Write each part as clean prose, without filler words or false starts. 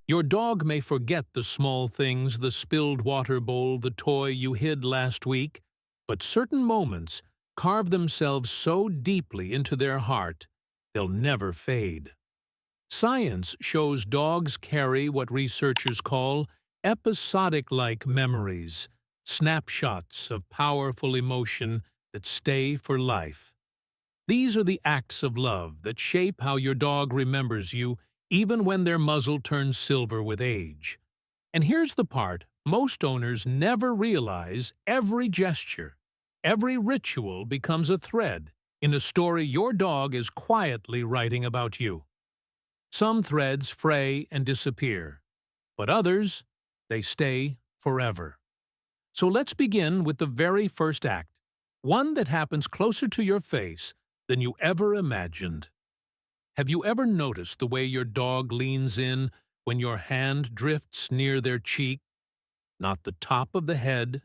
Your dog may forget the small things, the spilled water bowl, the toy you hid last week, but certain moments carve themselves so deeply into their heart, they'll never fade. Science shows dogs carry what researchers call episodic-like memories, snapshots of powerful emotion that stay for life. These are the acts of love that shape how your dog remembers you even when their muzzle turns silver with age. And here's the part most owners never realize: every gesture, every ritual becomes a thread in a story your dog is quietly writing about you. Some threads fray and disappear, but others, they stay forever. So let's begin with the very first act, one that happens closer to your face than you ever imagined. Have you ever noticed the way your dog leans in when your hand drifts near their cheek? Not the top of the head,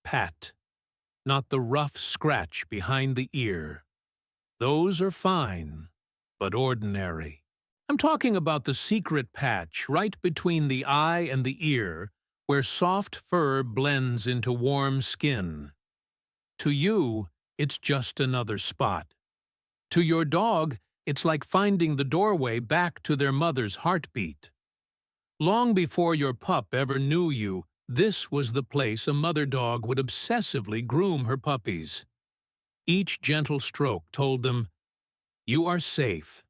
pat. Not the rough scratch behind the ear. Those are fine, but ordinary. I'm talking about the secret patch right between the eye and the ear, where soft fur blends into warm skin. To you, it's just another spot. To your dog, it's like finding the doorway back to their mother's heartbeat. Long before your pup ever knew you, this was the place a mother dog would obsessively groom her puppies. Each gentle stroke told them, "You are safe.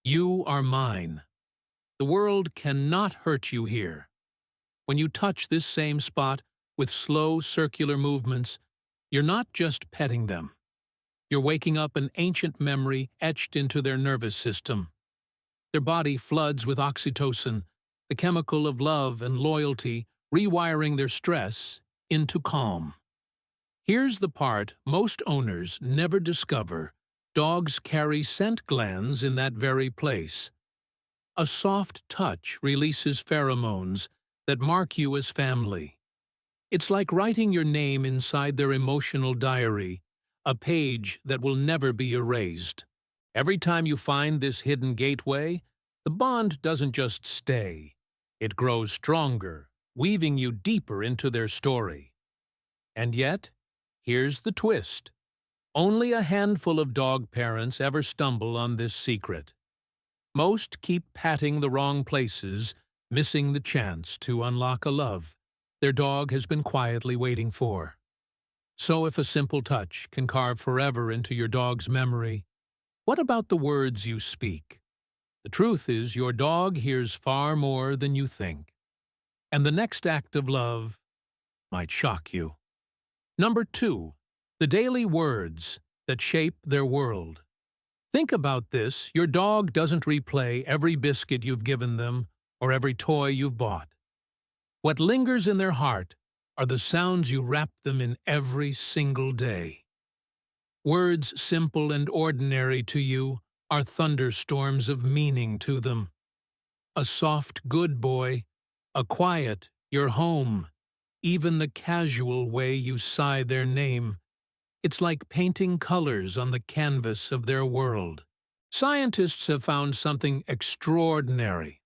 You are mine. The world cannot hurt you here." When you touch this same spot with slow circular movements, you're not just petting them. You're waking up an ancient memory etched into their nervous system. Their body floods with oxytocin, the chemical of love and loyalty, rewiring their stress into calm. Here's the part most owners never discover: dogs carry scent glands in that very place. A soft touch releases pheromones that mark you as family. It's like writing your name inside their emotional diary, a page that will never be erased. Every time you find this hidden gateway, the bond doesn't just stay. It grows stronger, weaving you deeper into their story. And yet, here's the twist. Only a handful of dog parents ever stumble on this secret. Most keep patting the wrong places, missing the chance to unlock a love their dog has been quietly waiting for. So if a simple touch can carve forever into your dog's memory, what about the words you speak? The truth is, your dog hears far more than you think. And the next act of love might shock you. Number 2. The daily words that shape their world. Think about this: your dog doesn't replay every biscuit you've given them or every toy you've bought. What lingers in their heart are the sounds you wrap them in every single day. Words simple and ordinary to you are thunderstorms of meaning to them. A soft "good boy," a quiet "you're home," even the casual way you sigh their name. It's like painting colors on the canvas of their world. Scientists have found something extraordinary.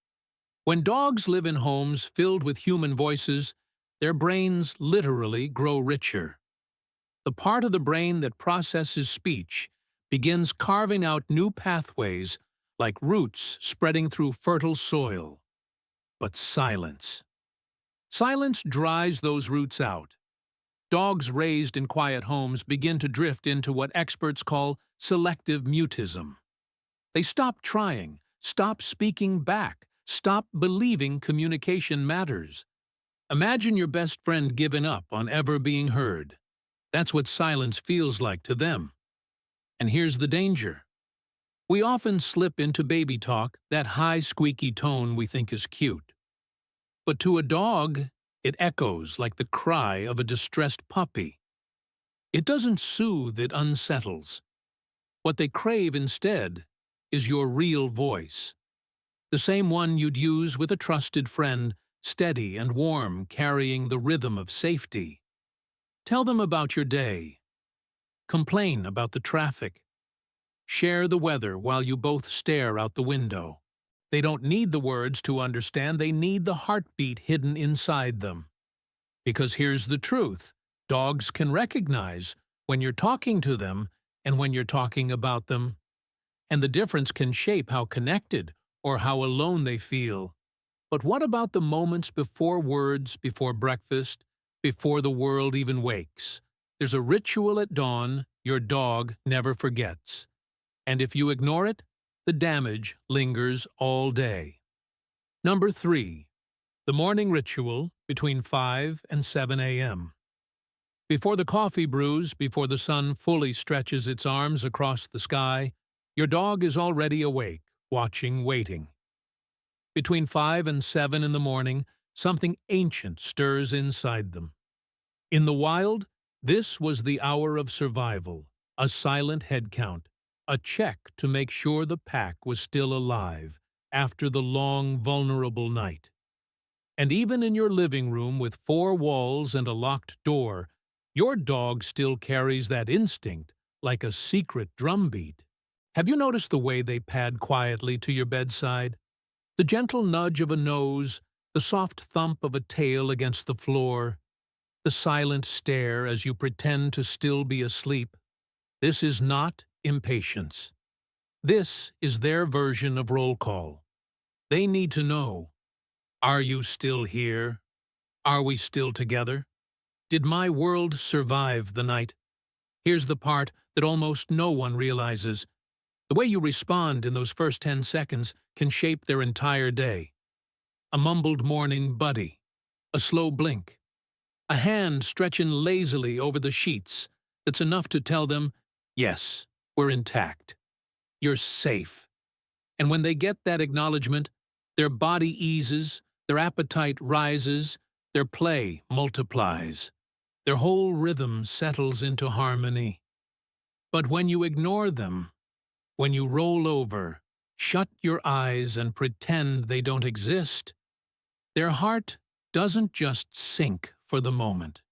When dogs live in homes filled with human voices, their brains literally grow richer. The part of the brain that processes speech begins carving out new pathways like roots spreading through fertile soil. But silence. Silence dries those roots out. Dogs raised in quiet homes begin to drift into what experts call selective mutism. They stop trying, stop speaking back, stop believing communication matters. Imagine your best friend giving up on ever being heard. That's what silence feels like to them. And here's the danger. We often slip into baby talk, that high squeaky tone we think is cute. But to a dog, it echoes like the cry of a distressed puppy. It doesn't soothe, it unsettles. What they crave instead is your real voice. The same one you'd use with a trusted friend, steady and warm, carrying the rhythm of safety. Tell them about your day. Complain about the traffic. Share the weather while you both stare out the window. They don't need the words to understand, they need the heartbeat hidden inside them. Because here's the truth, dogs can recognize when you're talking to them and when you're talking about them. And the difference can shape how connected or how alone they feel. But what about the moments before words, before breakfast, before the world even wakes? There's a ritual at dawn your dog never forgets. And if you ignore it, the damage lingers all day. Number 3. The morning ritual between 5 and 7 a.m. Before the coffee brews, before the sun fully stretches its arms across the sky, your dog is already awake, watching, waiting. Between 5 and 7 in the morning, something ancient stirs inside them. In the wild, this was the hour of survival, a silent head count, a check to make sure the pack was still alive after the long, vulnerable night. And even in your living room with 4 walls and a locked door, your dog still carries that instinct like a secret drumbeat. Have you noticed the way they pad quietly to your bedside? The gentle nudge of a nose, the soft thump of a tail against the floor, the silent stare as you pretend to still be asleep. This is not impatience. This is their version of roll call. They need to know, are you still here? Are we still together? Did my world survive the night? Here's the part that almost no one realizes. The way you respond in those first 10 seconds can shape their entire day. A mumbled morning buddy, a slow blink, a hand stretching lazily over the sheets that's enough to tell them, yes, we're intact. You're safe. And when they get that acknowledgement, their body eases, their appetite rises, their play multiplies. Their whole rhythm settles into harmony. But when you ignore them, when you roll over, shut your eyes and pretend they don't exist, their heart doesn't just sink for the moment.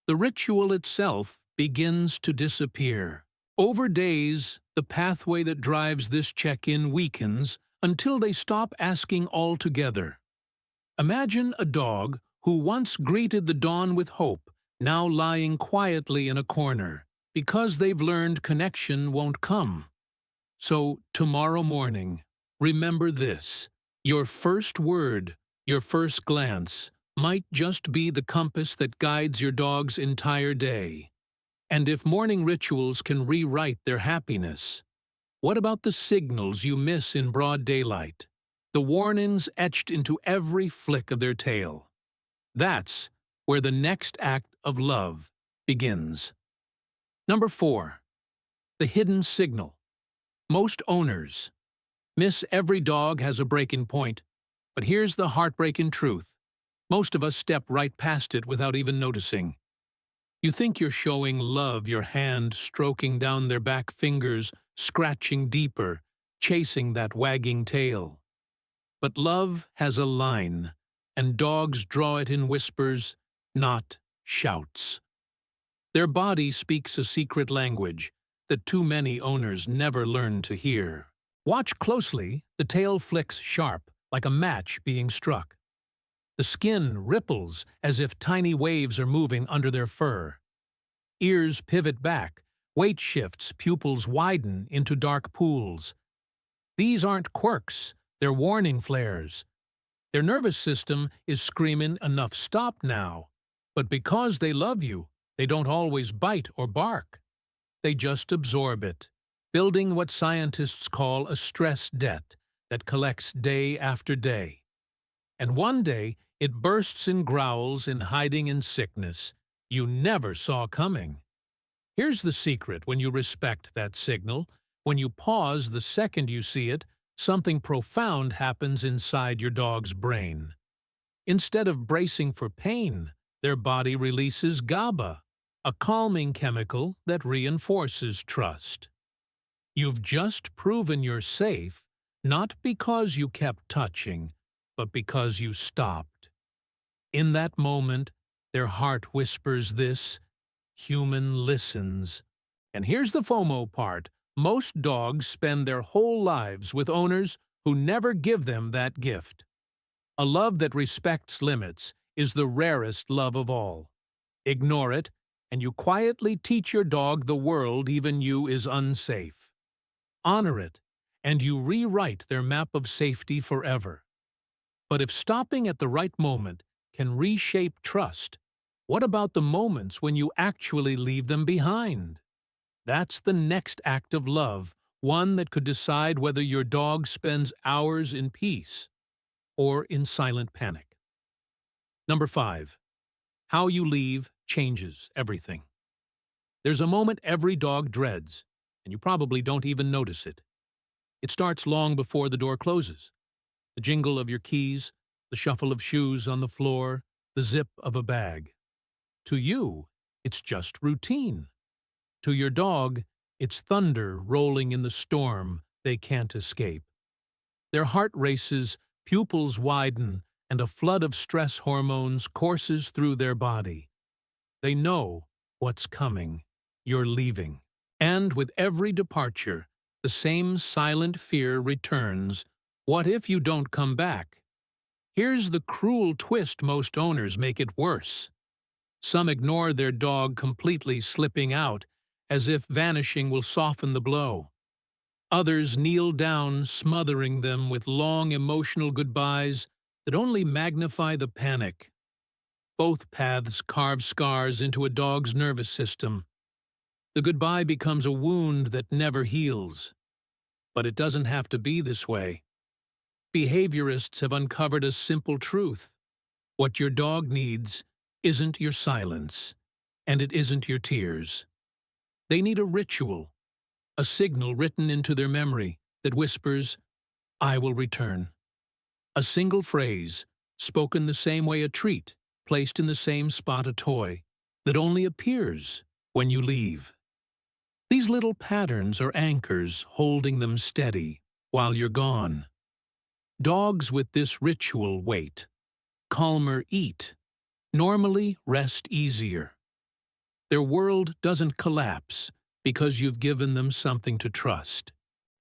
The ritual itself begins to disappear. Over days, the pathway that drives this check-in weakens until they stop asking altogether. Imagine a dog who once greeted the dawn with hope, now lying quietly in a corner, because they've learned connection won't come. So, tomorrow morning, remember this. Your first word, your first glance, might just be the compass that guides your dog's entire day. And if morning rituals can rewrite their happiness, what about the signals you miss in broad daylight? The warnings etched into every flick of their tail. That's where the next act of love begins. Number 4. The hidden signal. Most owners miss every dog has a breaking point, but here's the heartbreaking truth. Most of us step right past it without even noticing. You think you're showing love, your hand stroking down their back fingers, scratching deeper, chasing that wagging tail. But love has a line, and dogs draw it in whispers, not shouts. Their body speaks a secret language that too many owners never learn to hear. Watch closely, the tail flicks sharp, like a match being struck. The skin ripples as if tiny waves are moving under their fur. Ears pivot back, weight shifts, pupils widen into dark pools. These aren't quirks, they're warning flares. Their nervous system is screaming, enough, stop now. But because they love you, they don't always bite or bark. They just absorb it, building what scientists call a stress debt that collects day after day. And one day, it bursts in growls, in hiding in sickness you never saw coming. Here's the secret: when you respect that signal, when you pause the second you see it, something profound happens inside your dog's brain. Instead of bracing for pain, their body releases GABA, a calming chemical that reinforces trust. You've just proven you're safe, not because you kept touching, but because you stopped. In that moment, their heart whispers this, human listens. And here's the FOMO part. Most dogs spend their whole lives with owners who never give them that gift. A love that respects limits is the rarest love of all. Ignore it, and you quietly teach your dog the world even you is unsafe. Honor it, and you rewrite their map of safety forever. But if stopping at the right moment can reshape trust, what about the moments when you actually leave them behind? That's the next act of love, one that could decide whether your dog spends hours in peace or in silent panic. Number 5. How you leave changes everything. There's a moment every dog dreads, and you probably don't even notice it. It starts long before the door closes. The jingle of your keys, the shuffle of shoes on the floor, the zip of a bag. To you, it's just routine. To your dog, it's thunder rolling in the storm they can't escape. Their heart races, pupils widen, and a flood of stress hormones courses through their body. They know what's coming. You're leaving. And with every departure, the same silent fear returns. What if you don't come back? Here's the cruel twist most owners make it worse. Some ignore their dog completely slipping out, as if vanishing will soften the blow. Others kneel down, smothering them with long emotional goodbyes that only magnify the panic. Both paths carve scars into a dog's nervous system. The goodbye becomes a wound that never heals. But it doesn't have to be this way. Behaviorists have uncovered a simple truth. What your dog needs isn't your silence, and it isn't your tears. They need a ritual, a signal written into their memory that whispers, "I will return." A single phrase, spoken the same way a treat, placed in the same spot a toy, that only appears when you leave. These little patterns are anchors holding them steady while you're gone. Dogs with this ritual wait. Calmer eat. Normally rest easier. Their world doesn't collapse because you've given them something to trust.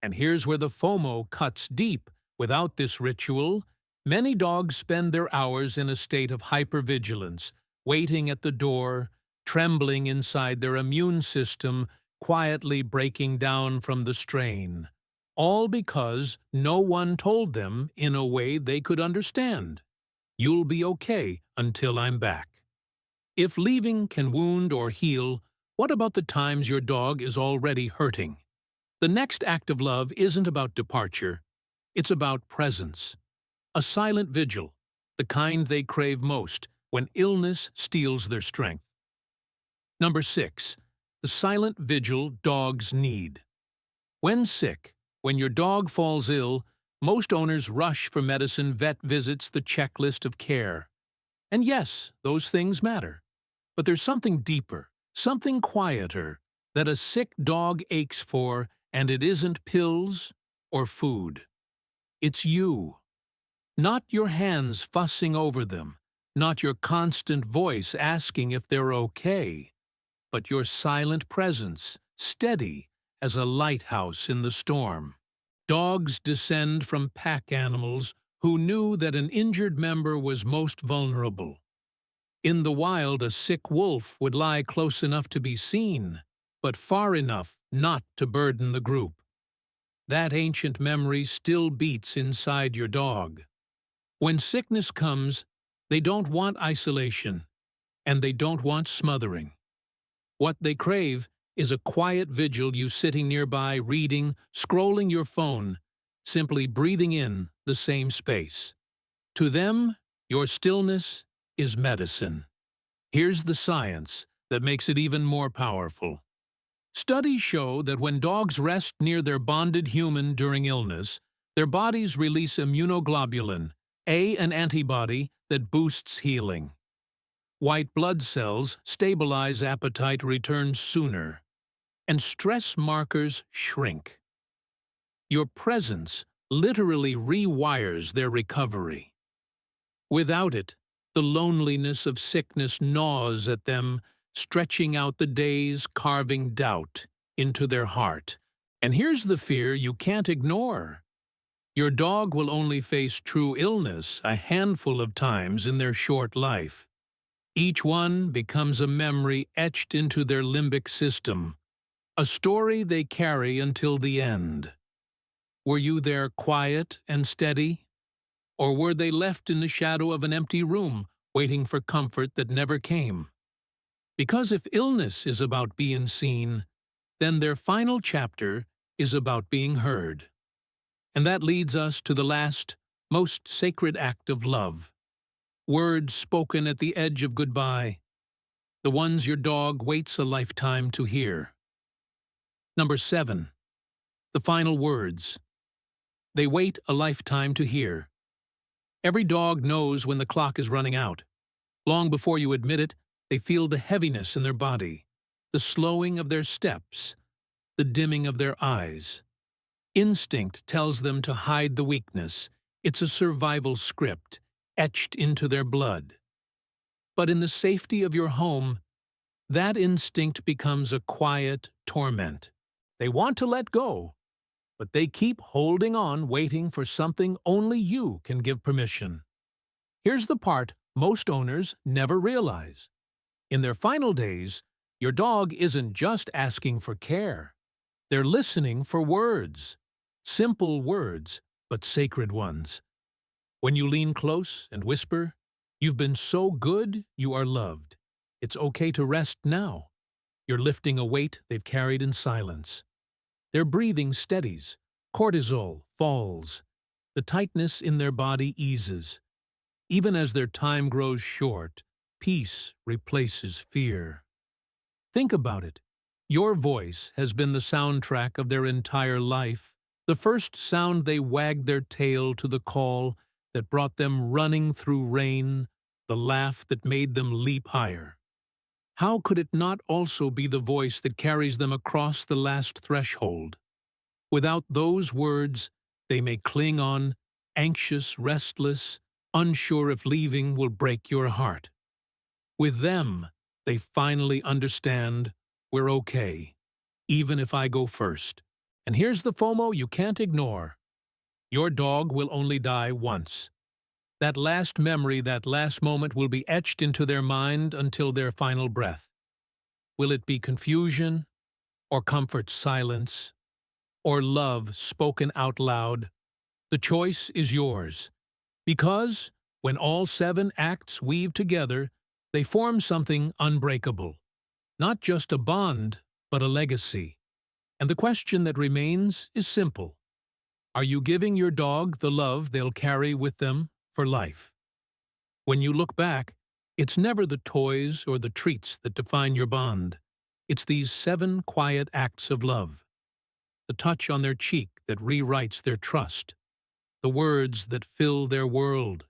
And here's where the FOMO cuts deep. Without this ritual, many dogs spend their hours in a state of hypervigilance, waiting at the door, trembling inside their immune system, quietly breaking down from the strain. All because no one told them in a way they could understand. You'll be okay until I'm back. If leaving can wound or heal, what about the times your dog is already hurting? The next act of love isn't about departure. It's about presence. A silent vigil, the kind they crave most when illness steals their strength. Number 6. The silent vigil dogs need. When sick, when your dog falls ill, most owners rush for medicine, vet visits, the checklist of care. And yes, those things matter. But there's something deeper, something quieter, that a sick dog aches for, and it isn't pills or food. It's you. Not your hands fussing over them, not your constant voice asking if they're okay, but your silent presence, steady as a lighthouse in the storm. Dogs descend from pack animals who knew that an injured member was most vulnerable. In the wild, a sick wolf would lie close enough to be seen, but far enough not to burden the group. That ancient memory still beats inside your dog. When sickness comes, they don't want isolation, and they don't want smothering. What they crave is a quiet vigil, you sitting nearby, reading, scrolling your phone, simply breathing in the same space. To them, your stillness is medicine. Here's the science that makes it even more powerful. Studies show that when dogs rest near their bonded human during illness, their bodies release immunoglobulin, an antibody that boosts healing. White blood cells stabilize appetite returns sooner, and stress markers shrink. Your presence literally rewires their recovery. Without it, the loneliness of sickness gnaws at them, stretching out the days, carving doubt into their heart. And here's the fear you can't ignore. Your dog will only face true illness a handful of times in their short life. Each one becomes a memory etched into their limbic system, a story they carry until the end. Were you there quiet and steady? Or were they left in the shadow of an empty room, waiting for comfort that never came? Because if illness is about being seen, then their final chapter is about being heard. And that leads us to the last, most sacred act of love. Words spoken at the edge of goodbye, the ones your dog waits a lifetime to hear. Number 7. The final words. They wait a lifetime to hear. Every dog knows when the clock is running out. Long before you admit it, they feel the heaviness in their body, the slowing of their steps, the dimming of their eyes. Instinct tells them to hide the weakness. It's a survival script, etched into their blood. But in the safety of your home, that instinct becomes a quiet torment. They want to let go, but they keep holding on, waiting for something only you can give permission. Here's the part most owners never realize. In their final days, your dog isn't just asking for care. They're listening for words. Simple words, but sacred ones. When you lean close and whisper, "You've been so good, you are loved. It's okay to rest now." You're lifting a weight they've carried in silence. Their breathing steadies, cortisol falls, the tightness in their body eases. Even as their time grows short, peace replaces fear. Think about it. Your voice has been the soundtrack of their entire life, the first sound they wagged their tail to the call that brought them running through rain, the laugh that made them leap higher. How could it not also be the voice that carries them across the last threshold? Without those words, they may cling on, anxious, restless, unsure if leaving will break your heart. With them, they finally understand, we're okay, even if I go first. And here's the FOMO you can't ignore. Your dog will only die once. That last memory, that last moment will be etched into their mind until their final breath. Will it be confusion, or comfort silence, or love spoken out loud? The choice is yours. Because, when all 7 acts weave together, they form something unbreakable. Not just a bond, but a legacy. And the question that remains is simple. Are you giving your dog the love they'll carry with them for life? When you look back, it's never the toys or the treats that define your bond. It's these 7 quiet acts of love. The touch on their cheek that rewrites their trust. The words that fill their world.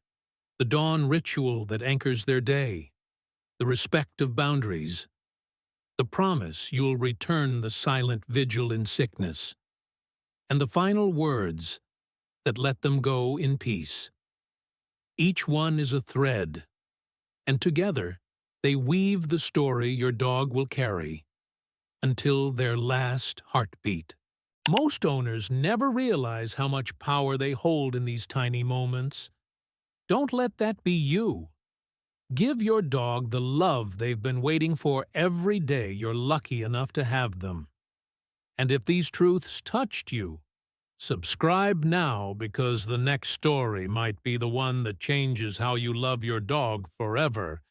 The dawn ritual that anchors their day. The respect of boundaries. The promise you'll return the silent vigil in sickness. And the final words that let them go in peace. Each one is a thread, and together they weave the story your dog will carry until their last heartbeat. Most owners never realize how much power they hold in these tiny moments. Don't let that be you. Give your dog the love they've been waiting for every day you're lucky enough to have them. And if these truths touched you, subscribe now, because the next story might be the one that changes how you love your dog forever.